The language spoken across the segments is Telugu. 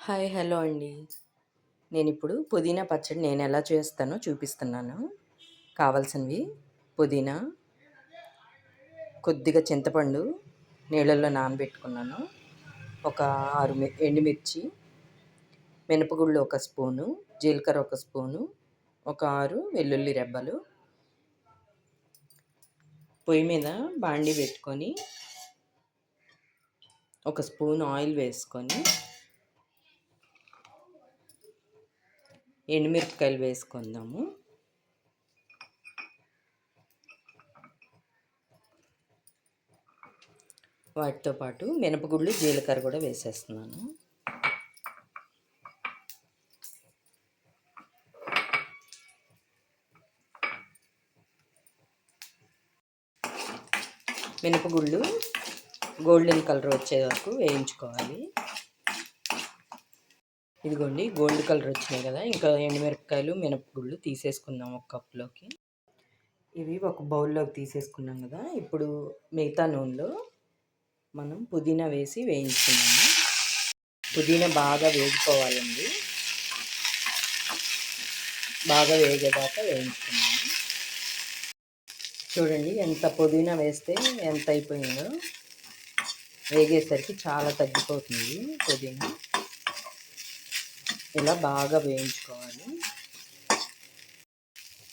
హాయ్ హలో అండి. నేనిప్పుడు పుదీనా పచ్చడి నేనెలా చేస్తానో చూపిస్తున్నాను. కావాల్సినవి పుదీనా, కొద్దిగా చింతపండు నీళ్ళల్లో నానబెట్టుకున్నాను, ఒక 6 ఎండుమిర్చి, మినపగుళ్ళు ఒక స్పూను, జీలకర్ర ఒక స్పూను, ఒక 6 వెల్లుల్లి రెబ్బలు. పొయ్యి మీద బాండీ పెట్టుకొని ఒక స్పూన్ ఆయిల్ వేసుకొని ఎండుమిరపకాయలు వేసుకుందాము. వాటితో పాటు మినపగుళ్ళు, జీలకర్ర కూడా వేసేస్తున్నాను. మినపగుళ్ళు గోల్డెన్ కలర్ వచ్చే వరకు వేయించుకోవాలి. ఇదిగోండి గోల్డ్ కలర్ వచ్చినాయి కదా, ఇంకా ఎండుమిరపకాయలు, మినపగుళ్ళు తీసేసుకుందాం ఒక కప్లోకి. ఇవి ఒక బౌల్లోకి తీసేసుకున్నాం కదా. ఇప్పుడు మిగతా నూనెలో మనం పుదీనా వేసి వేయించుకున్నాము. పుదీనా బాగా వేగిపోవాలండి, బాగా వేగేదాకా వేయించుకున్నాము. చూడండి ఎంత పుదీనా వేస్తే ఎంత అయిపోయిందో, వేగేసరికి చాలా తగ్గిపోతుంది పుదీనా. ఇలా బాగా వేయించుకోవాలి.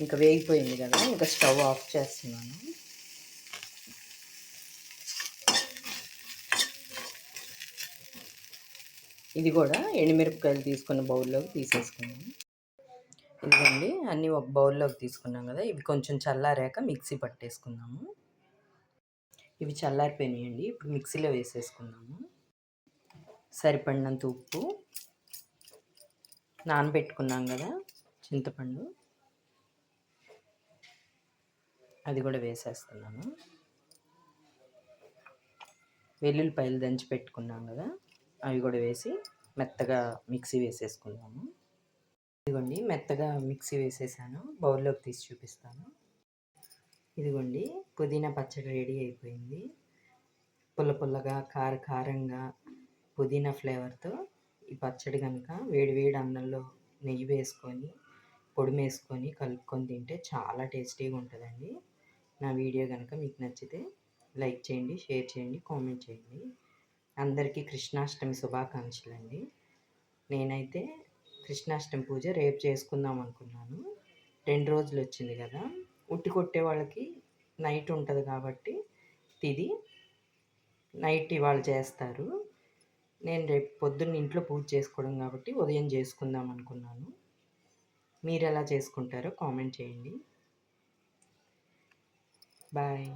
ఇంకా వేగిపోయింది కదా, ఇంకా స్టవ్ ఆఫ్ చేస్తున్నాను. ఇది కూడా ఎండుమిరపకాయలు తీసుకున్న బౌల్లోకి తీసేసుకున్నాము. ఇదిగోండి అన్నీ ఒక బౌల్లోకి తీసుకున్నాం కదా. ఇవి కొంచెం చల్లారాక మిక్సీ పట్టేసుకుందాము. ఇవి చల్లారిపోయినాయండి, ఇప్పుడు మిక్సీలో వేసేసుకుందాము. సరిపడినంత ఉప్పు, నానబెట్టుకున్నాం కదా చింతపండు, అది కూడా వేసేస్తున్నాను. వెల్లుల్లిపాయలు దంచి పెట్టుకున్నాం కదా, అవి కూడా వేసి మెత్తగా మిక్సీ వేసేసుకుందాము. ఇదిగోండి మెత్తగా మిక్సీ వేసేసాను, బౌల్లోకి తీసి చూపిస్తాను. ఇదిగోండి పుదీనా పచ్చడి రెడీ అయిపోయింది. పుల్ల పుల్లగా, కారంగా పుదీనా ఫ్లేవర్తో ఈ పచ్చడి కనుక వేడి వేడి అన్నంలో నెయ్యి వేసుకొని, పొడి వేసుకొని కలుపుకొని తింటే చాలా టేస్టీగా ఉంటుందండి. నా వీడియో కనుక మీకు నచ్చితే లైక్ చేయండి, షేర్ చేయండి, కామెంట్ చేయండి. అందరికీ కృష్ణాష్టమి శుభాకాంక్షలు అండి. నేనైతే కృష్ణాష్టమి పూజ రేపు చేసుకుందాం అనుకున్నాను. 2 రోజులు వచ్చింది కదా, ఉట్టి కొట్టే వాళ్ళకి నైట్ ఉంటుంది కాబట్టి తిది నైట్ ఇవాళ చేస్తారు. నేను రేపు పొద్దున్న ఇంట్లో పూజ చేసుకోవడం కాబట్టి ఉదయం చేసుకుందాం అనుకున్నాను. మీరు ఎలా చేసుకుంటారో కామెంట్ చేయండి. బాయ్.